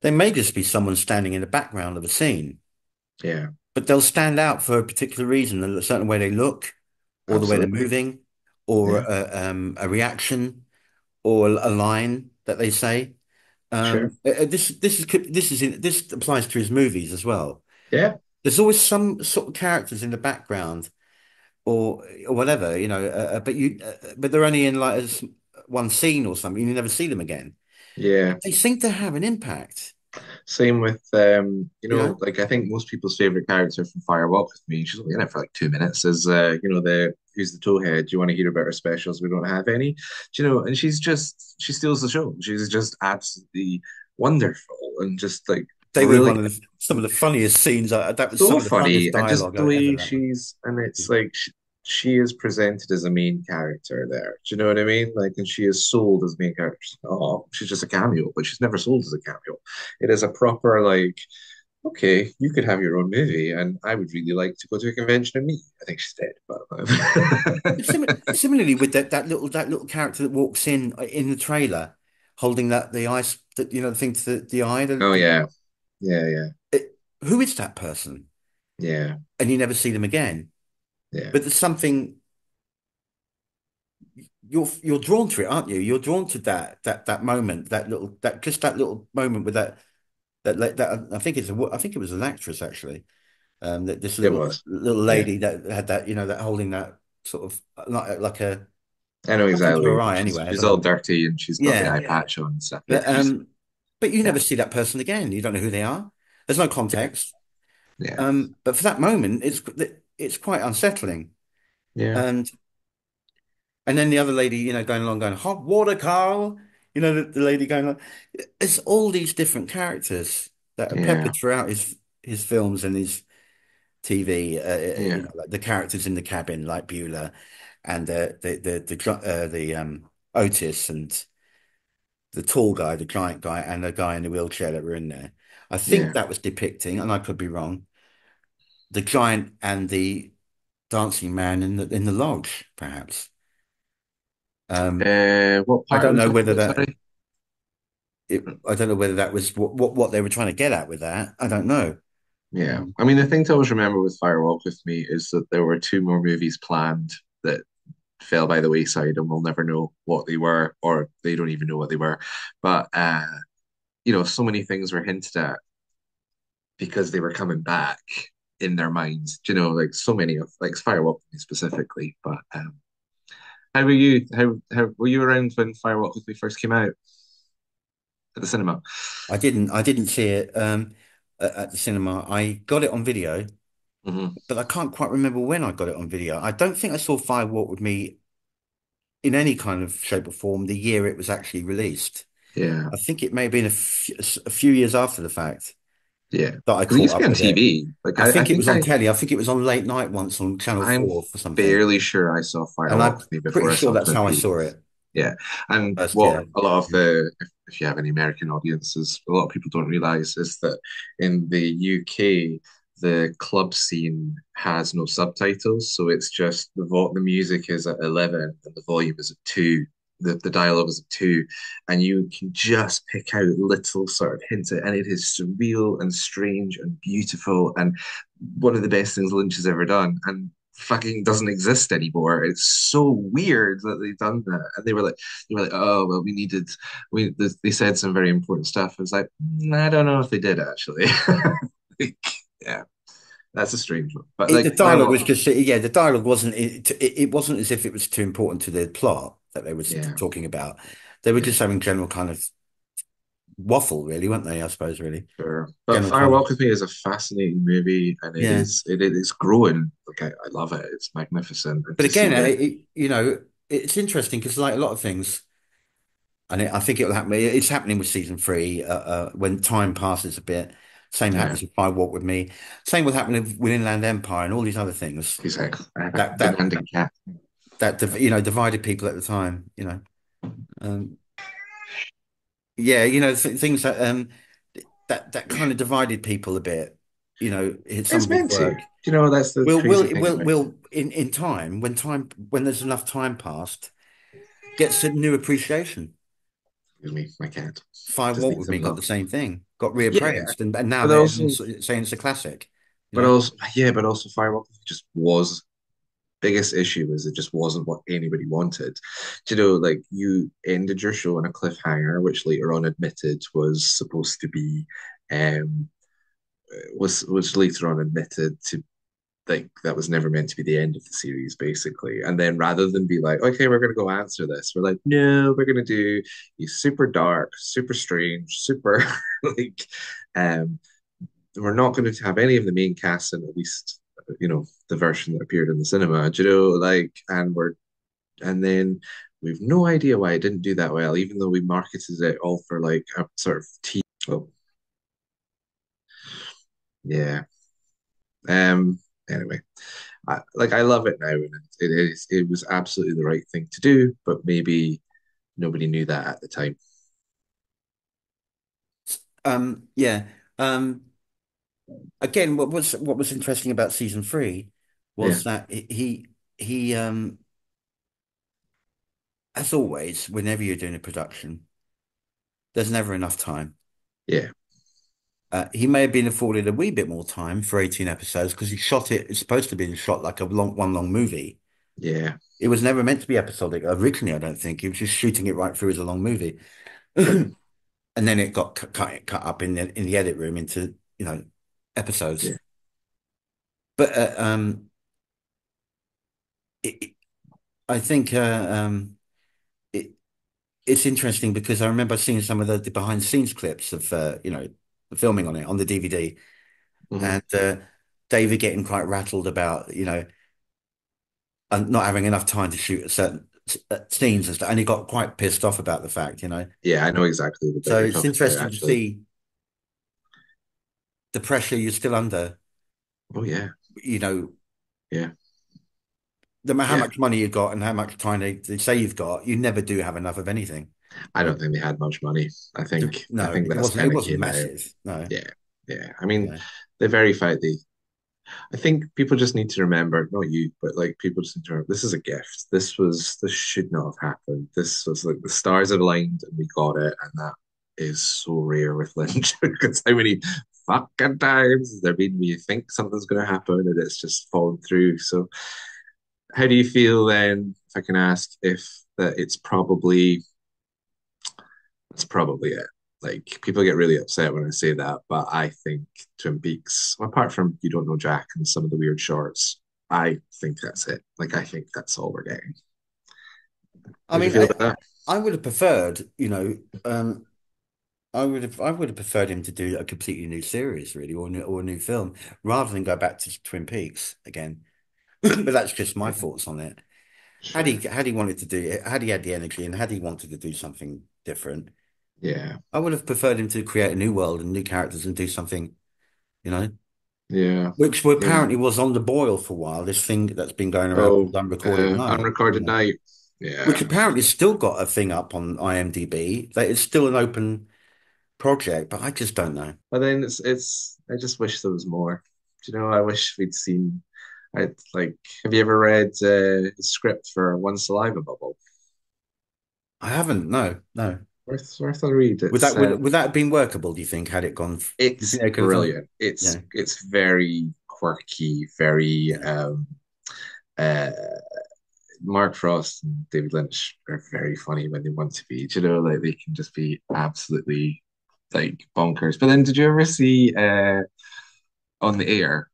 They may just be someone standing in the background of a scene, Yeah, but they'll stand out for a particular reason, a certain way they look, or the way they're absolutely. moving, or Yeah, a reaction, or a line that they say. sure. This applies to his movies as well. Yeah, There's always some sort of characters in the background, or whatever, but they're only in like one scene or something. You never see them again. yeah. They seem to have an impact, Same with you know. like I think most people's favorite character from Fire Walk with Me, she's only in it for like 2 minutes, is the who's the towhead? Do you want to hear about her specials? We don't have any. And she steals the show. She's just absolutely wonderful and just like They were brilliant. some of the funniest scenes. That was some So of the funniest funny, and just dialogue the I ever. way That was. and it's like she is presented as a main character there. Do you know what I mean? Like, and she is sold as main character. Oh, she's just a cameo, but she's never sold as a cameo. It is a proper like, okay, you could have your own movie, and I would really like to go to a convention and meet you. I think she's dead, but Similarly, with that little character that walks in the trailer, holding the ice that the thing to the eye. oh yeah, yeah, yeah, Who is that person? yeah, And you never see them again. yeah, But there's something you're drawn to it, aren't you? You're drawn to that moment, that little moment with that I think it was an actress actually. That this it little was, little yeah. lady that had that holding that sort of like a I know nothing to exactly. her eye She's anyway. I she's don't all know. dirty and she's got the eye Yeah, patch on and stuff. Yeah, but she's you yeah, never see that person again. You don't know who they are. There's no context. yeah, But for that moment, it's quite unsettling. yeah, And then the other lady, going along, going hot water, Carl. The lady going on. It's all these different characters that are yeah. peppered throughout his films and his. TV, Yeah, like the characters in the cabin, like Beulah, and the Otis and the tall guy, the giant guy, and the guy in the wheelchair that were in there. I think yeah. that was depicting, and I could be wrong, the giant and the dancing man in the lodge, perhaps. Um, What I part are don't we know talking whether about? that Sorry. I don't know whether that was what they were trying to get at with that. I don't know. Yeah, Um, I mean, the thing to always remember with Firewalk with Me is that there were two more movies planned that fell by the wayside, and we'll never know what they were, or they don't even know what they were. But so many things were hinted at because they were coming back in their minds. Like so many of like Firewalk with Me specifically. But how were you? How were you around when Firewalk with Me first came out at the cinema? I didn't see it at the cinema. I got it on video, Hmm. but I can't quite remember when I got it on video. I don't think I saw Fire Walk with Me in any kind of shape or form the year it was actually released. Yeah, I think it may have been a few years after the fact yeah. that I Because it caught used to be up on with it. TV. Like I I think it think was on telly. I think it was on late night once on Channel I'm 4 for something. fairly sure I saw And Firewalk I'm with Me pretty before I sure saw that's Twin how I saw Peaks. it Yeah. And first, what yeah. a lot of if you have any American audiences, a lot of people don't realize is that in the UK, the club scene has no subtitles. So it's just the music is at 11 and the volume is at 2. The dialogue is at 2. And you can just pick out little sort of hints, and it is surreal and strange and beautiful. And one of the best things Lynch has ever done. And fucking doesn't exist anymore. It's so weird that they've done that. And they were like, oh well, they said some very important stuff. I was like, I don't know if they did actually. Like, yeah, that's a strange one. But The like dialogue was Firewalk, just, yeah, the dialogue wasn't, it wasn't as if it was too important to the plot that they were yeah, talking about. They were yeah, just having general kind of waffle, really, weren't they? I suppose, really. sure. But General kind of, Firewalk with Me is a fascinating movie, and yeah. it is growing. Like I love it. It's magnificent, and But to see again, the it's interesting because, like a lot of things, and I think it will happen. It's happening with season three when time passes a bit. Same yeah, happens with I Walk with Me. Same will happen with Inland Empire and all these other things he's like I have a that that demanding cat. divided people at the time. Um, yeah, things that kind of divided people a bit. Some It's of his meant to. work. That's the Will crazy will thing will about. will in time when there's enough time passed, gets a new appreciation. Excuse me, my cat Fire just Walk needs with some Me got love. the same thing, got Yeah, reappraised, and now but everyone's also, saying it's a classic. You but know, also, yeah, but also, Firewalk just was biggest issue is it just wasn't what anybody wanted. Like you ended your show on a cliffhanger, which later on admitted was supposed to be, um, was later on admitted to like that was never meant to be the end of the series, basically. And then rather than be like, okay, we're gonna go answer this, we're like, no, we're gonna do he's super dark, super strange, super like um we're not going to have any of the main cast in at least the version that appeared in the cinema, like and then we've no idea why it didn't do that well, even though we marketed it all for like a sort of oh, yeah. Um anyway, I love it now, and it was absolutely the right thing to do, but maybe nobody knew that at the time. yeah. Um, Again, what was interesting about season three Yeah, was that he as always, whenever you're doing a production, there's never enough time. yeah, He may have been afforded a wee bit more time for 18 episodes because he shot it. It's supposed to be shot like a one long movie. yeah, It was never meant to be episodic originally, I don't think. He was just shooting it right through as a long movie. And then it got cut up in the edit room into, episodes. yeah. But it, I think it, it's interesting because I remember seeing some of the behind the scenes clips of the filming on it on the DVD, Hmm. and David getting quite rattled about and not having enough time to shoot certain scenes and stuff, and he got quite pissed off about the fact. Yeah, I know exactly the bit So you're it's talking about, interesting to actually. see the pressure you're still under. Oh yeah. you know, Yeah. no matter how Yeah. much money you've got and how much time they say you've got, you never do have enough of anything. I don't think they had much money. I No, think it that's wasn't. It kind of wasn't came out. massive. No, Yeah. Yeah. I mean, no. they verified the I think people just need to remember, not you, but like people just need to remember this is a gift. This should not have happened. This was like the stars aligned and we got it, and that is so rare with Lynch because how many fucking times has there been where you think something's gonna happen and it's just fallen through. So how do you feel then, if I can ask, if that it's probably it. Like people get really upset when I say that, but I think Twin Peaks, apart from You Don't Know Jack and some of the weird shorts, I think that's it. Like I think that's all we're getting. I How do you mean, feel about that? I would have preferred, um, I would have preferred him to do a completely new series, really, or a new film, rather than go back to Twin Peaks again. But that's just my Yeah, thoughts on it. sure. Had he wanted to do it, had he had the energy, and had he wanted to do something different, Yeah, I would have preferred him to create a new world and new characters and do something, you know, yeah, which yeah. apparently was on the boil for a while. This thing that's been going around Oh, called Unrecorded Night, unrecorded night. which Yeah. apparently still got a thing up on IMDb. That it's still an open project, but I just don't know. But then I just wish there was more. Do you know, I wish we'd seen I like have you ever read the script for One Saliva Bubble? I haven't. No, no. Worth a read. Would that have been workable? Do you think had it gone? Do you think It's they could have done? brilliant. Yeah, It's very quirky, very yeah. uh Mark Frost and David Lynch are very funny when they want to be. Do you know, like they can just be absolutely like bonkers. But then did you ever see On the Air?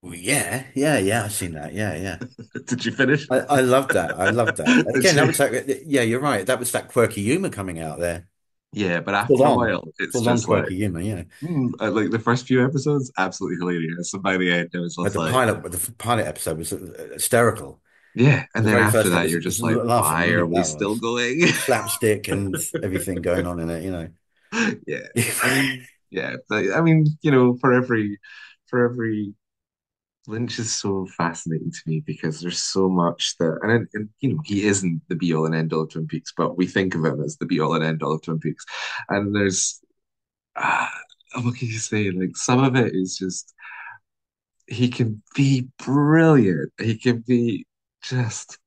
Well, yeah, yeah, yeah. I've seen that. Yeah, yeah. Did you finish? I love that. I love that. Did Again, that you? was like, yeah, you're right. That was that quirky humor coming out there. Yeah, but after a while, it's Full on just like quirky humor. Yeah. like the first few episodes, absolutely hilarious. And by the end, it was But just like, the pilot episode was hysterical. yeah. And The then very after first that, episode you're was just like, laughing, why are wasn't it? we That still was going? slapstick and everything going on in it. Yeah. I mean, yeah. I mean, for every Lynch is so fascinating to me because there's so much that, and he isn't the be all and end all of Twin Peaks, but we think of him as the be all and end all of Twin Peaks. And there's, uh, what can you say? Like some of it is just, he can be brilliant. He can be just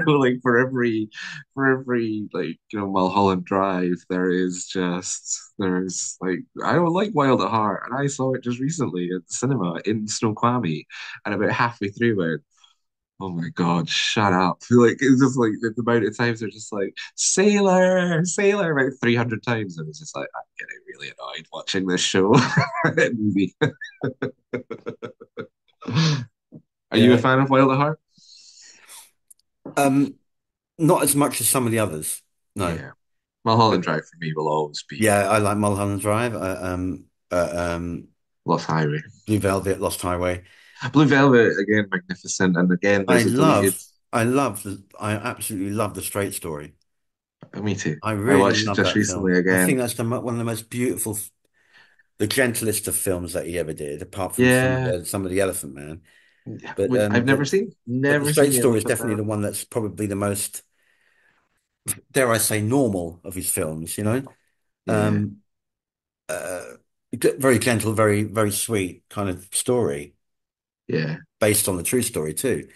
like for every like Mulholland Drive, there's like I don't like Wild at Heart, and I saw it just recently at the cinema in Snoqualmie, and about halfway through it. Oh my God, shut up. Like it's just like the amount of times they're just like sailor, sailor about 300 times. And it's just like I'm getting really annoyed watching this show movie. Are you a Yeah. fan of Wild at Heart? Um, Not as much as some of the others. No. Yeah. Mulholland But Drive for me will always be yeah, I like Mulholland Drive. Lost Highway. Blue Velvet, Lost Highway. Blue Velvet, again, magnificent. And again, there's a deleted. I absolutely love the Straight Story. Me too. I I really watched it love just that recently film. I think again. that's one of the most beautiful, the gentlest of films that he ever did, apart from Yeah. some of the Elephant Man. Yeah. But I've but the never seen Straight the Story is Elephant definitely Man. the one that's probably the most, dare I say, normal of his films. Yeah. Um, uh, very gentle, very sweet kind of story Yeah. based on the true story too.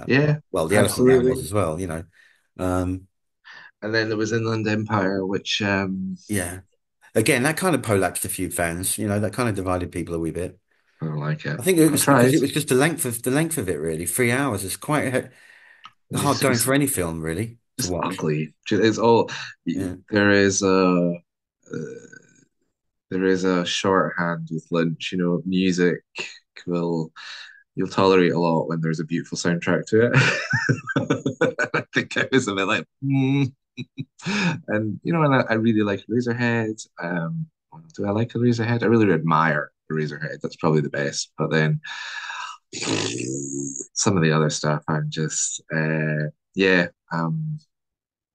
Yeah. Well, the Elephant Man was Absolutely. as well. Um, And then there was Inland Empire, which yeah. Again, that kind of polaxed a few fans. That kind of divided people a wee bit. I don't like it. I think it I was because tried. it was just the length of it really. 3 hours is quite hard going It's for any film really to just watch. ugly. It's all Yeah. there is a there is a shorthand with Lynch. Music will you'll tolerate a lot when there's a beautiful soundtrack to it. I think I was a bit like, and and I really like Razorhead. Do I like Razorhead? I really admire Razorhead. That's probably the best. But then some of the other stuff, I'm just, yeah,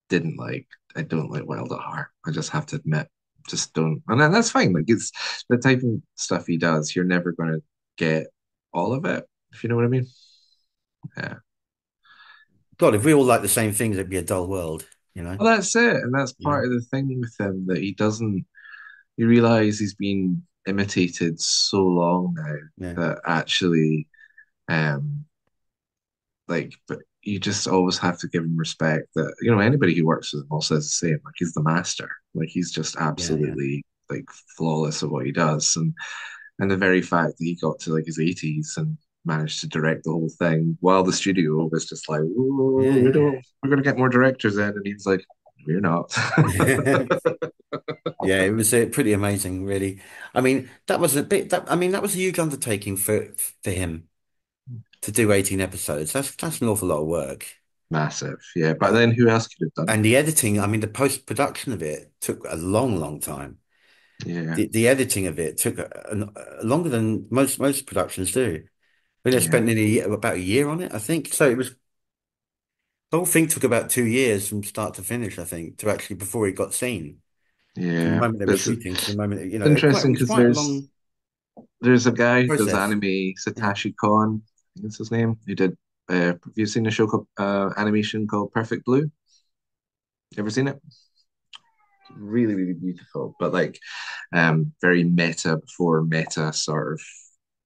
didn't like. I don't like Wild at Heart. I just have to admit. just don't. And that's fine. Like it's the type of stuff he does. You're never going to get all of it, if you know what I mean. Yeah. God, if we all like the same things, it'd be a dull world, you know? Well, that's it. And that's You know? part of the thing with him that he doesn't, you realize he's been imitated so long now Yeah. that actually, um, like, but you just always have to give him respect that, anybody who works with him all says the same. Like, he's the master. Like, he's just Yeah, yeah. absolutely, like, flawless at what he does. And the very fact that he got to, like, his 80s and managed to direct the whole thing while the studio was just like, "Ooh, Yeah, we're going to get more directors in." And he's like, "We're not." yeah. Yeah, it was pretty amazing, really. I mean, that was a bit that I mean, that was a huge undertaking for him to do 18 episodes. That's an awful lot of work. Massive. Yeah. But Uh, then who else could have done and the editing, I mean, the post-production of it took a long, long time. it? Yeah. The editing of it took longer than most productions do. I mean, they Yeah. spent nearly about a year on it, I think. So it was the whole thing took about 2 years from start to finish, I think, to actually before it got seen. From the Yeah. moment they were It's shooting to the moment, it interesting was because quite a there's long There's a guy who does process. anime, Yeah. Satoshi Kon, I think that's his name. Who did? Have you seen a show called animation called Perfect Blue? Ever seen it? Really, really beautiful, but like very meta before meta sort of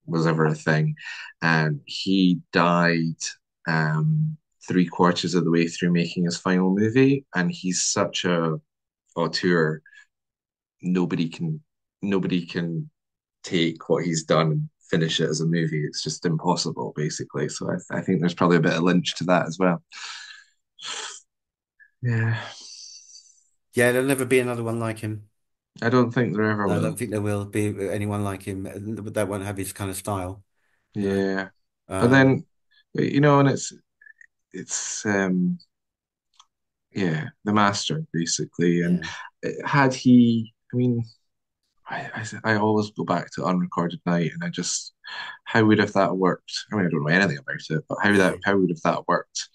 was ever a thing. And he died three-quarters of the way through making his final movie, and he's such a auteur. Nobody can nobody can take what he's done and finish it as a movie. It's just impossible, basically. So I think there's probably a bit of Lynch to that as well. Yeah, Yeah, there'll never be another one like him. I don't think there ever I don't will. think there will be anyone like him that won't have his kind of style, you know. Yeah, but Um, then and it's yeah, the master basically. And yeah, had he, I mean, I always go back to Unrecorded Night, and I just how would have that worked? I mean, I don't know anything about it, but yeah. how would have that worked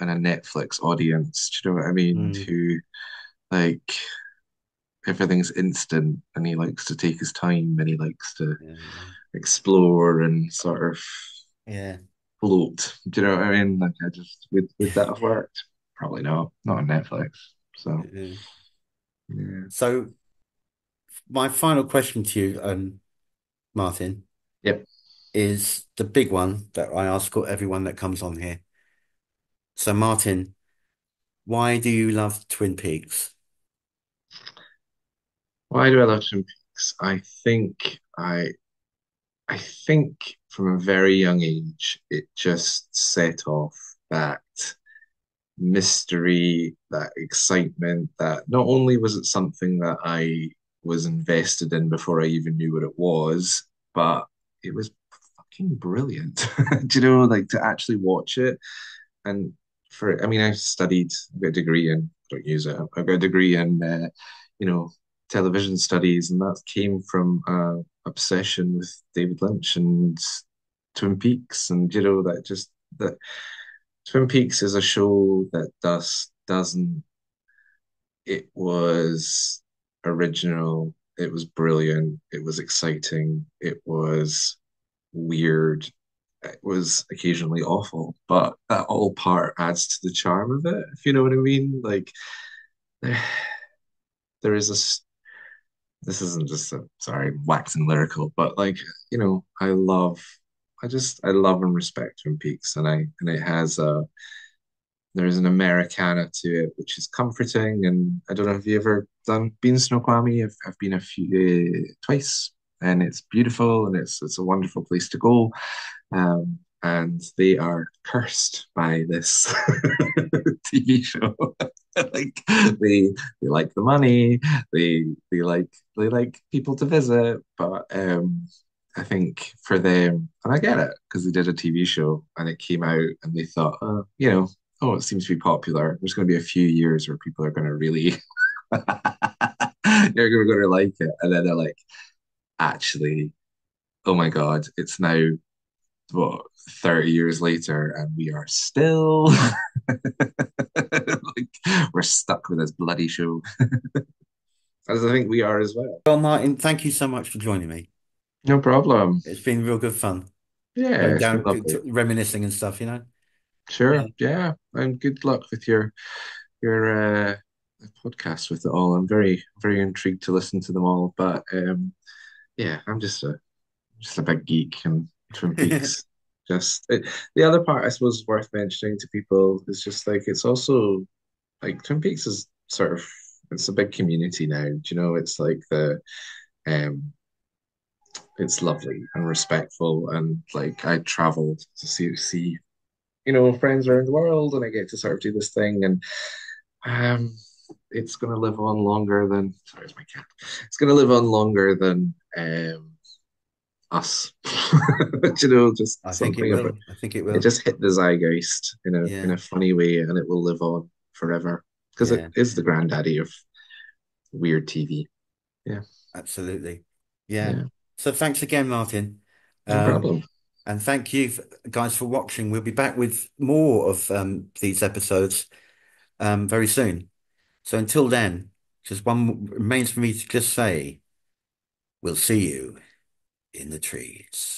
in a Netflix audience? Do you know what I mean? Mm, Who like everything's instant, and he likes to take his time, and he likes to yeah, explore and sort of yeah. float. Do you know what I mean? Like, I just would that have worked? Probably not on Netflix. So Yeah. yeah, So my final question to you, Martin, yep. is the big one that I ask everyone that comes on here. So Martin, why do you love Twin Peaks? Why do I love Twin Peaks? I think from a very young age, it just set off that mystery, that excitement, that not only was it something that I was invested in before I even knew what it was, but it was fucking brilliant. Do you know, like to actually watch it and I mean, I've got a degree in, don't use it, I've got a degree in, you know, television studies, and that came from obsession with David Lynch and Twin Peaks, and that Twin Peaks is a show that doesn't. It was original. It was brilliant. It was exciting. It was weird. It was occasionally awful, but that all part adds to the charm of it, if you know what I mean. Like there, there is this isn't just a sorry, waxing lyrical, but like, I love and respect Twin Peaks, and it has a there's an Americana to it, which is comforting. And I don't know if you ever been Snoqualmie. I've been a few twice, and it's beautiful, and it's a wonderful place to go. And they are cursed by this TV show. Like they like the money, they like people to visit, but I think for them, and I get it because they did a TV show and it came out, and they thought, oh, it seems to be popular. There's going to be a few years where people are going to really, they're going to like it, and then they're like, actually, oh my God, it's now what 30 years later, and we are still like we're stuck with this bloody show. as I think we are as well. Well, Martin, thank you so much for joining me. No problem. It's been real good fun Yeah, going it's been down, lovely. reminiscing and stuff, Sure. Yeah. Yeah, and good luck with your podcast with it all. I'm very intrigued to listen to them all, but yeah, I'm just a big geek and Twin Peaks. The other part I suppose worth mentioning to people is just like it's also like Twin Peaks is sort of it's a big community now. Do you know? It's like the um it's lovely and respectful and like I traveled to see friends around the world and I get to sort of do this thing and um it's gonna live on longer than sorry, it's my cat. It's gonna live on longer than us. Just I think it something about will. I think it it will. just hit the zeitgeist in Yeah. a funny way and it will live on forever because it Yeah. is the granddaddy of weird TV. Yeah, Absolutely. Yeah. yeah, So thanks again, Martin. no Um, problem. and thank you guys for watching. We'll be back with more of these episodes very soon. So until then, just one remains for me to just say, we'll see you in the trees.